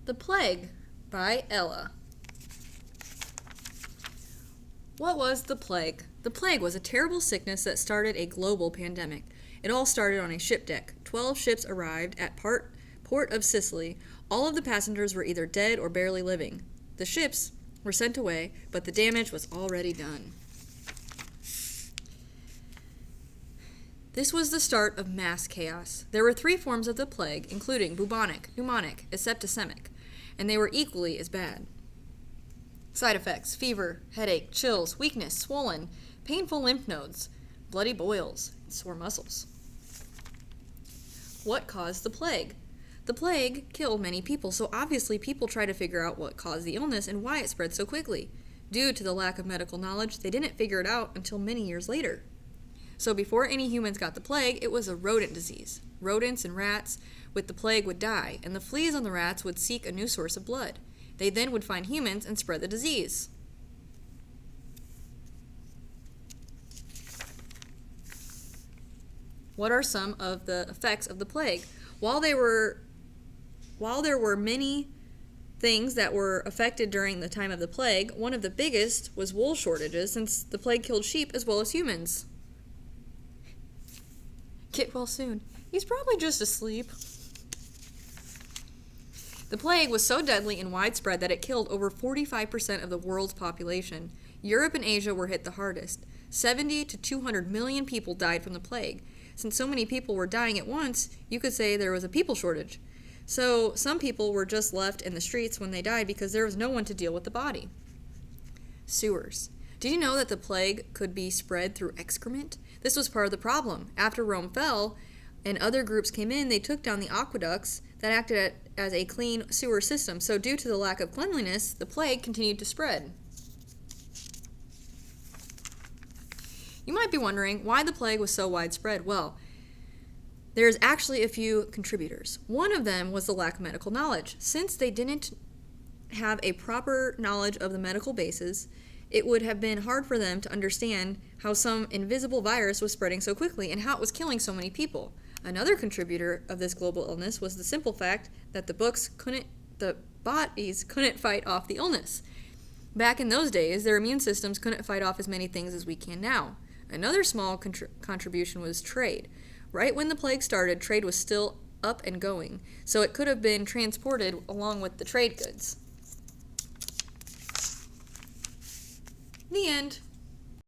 The Plague by Ella. What was the plague? The plague was a terrible sickness that started a global pandemic. It all started on a ship deck. 12 ships arrived at port of Sicily. All of the passengers were either dead or barely living. The ships were sent away, but the damage was already done. This was the start of mass chaos. There were 3 forms of the plague, including bubonic, pneumonic, and septicemic, and they were equally as bad. Side effects: fever, headache, chills, weakness, swollen, painful lymph nodes, bloody boils, and sore muscles. What caused the plague? The plague killed many people, so obviously people tried to figure out what caused the illness and why it spread so quickly. Due to the lack of medical knowledge, they didn't figure it out until many years later. So before any humans got the plague, it was a rodent disease. Rodents and rats with the plague would die, and the fleas on the rats would seek a new source of blood. They then would find humans and spread the disease. What are some of the effects of the plague? While there were many things that were affected during the time of the plague, one of the biggest was wool shortages, since the plague killed sheep as well as humans. Get well soon. He's probably just asleep. The plague was so deadly and widespread that it killed over 45% of the world's population. Europe and Asia were hit the hardest. 70 to 200 million people died from the plague. Since so many people were dying at once, you could say there was a people shortage. So some people were just left in the streets when they died because there was no one to deal with the body. Sewers. Did you know that the plague could be spread through excrement? This was part of the problem. After Rome fell and other groups came in, they took down the aqueducts that acted as a clean sewer system. So due to the lack of cleanliness, the plague continued to spread. You might be wondering why the plague was so widespread. Well, there's actually a few contributors. One of them was the lack of medical knowledge. Since they didn't have a proper knowledge of the medical basis, it would have been hard for them to understand how some invisible virus was spreading so quickly and how it was killing so many people. Another contributor of this global illness was the simple fact that the bodies couldn't fight off the illness. Back in those days, their immune systems couldn't fight off as many things as we can now. Another small contribution was trade. Right when the plague started, trade was still up and going, so it could have been transported along with the trade goods. The end.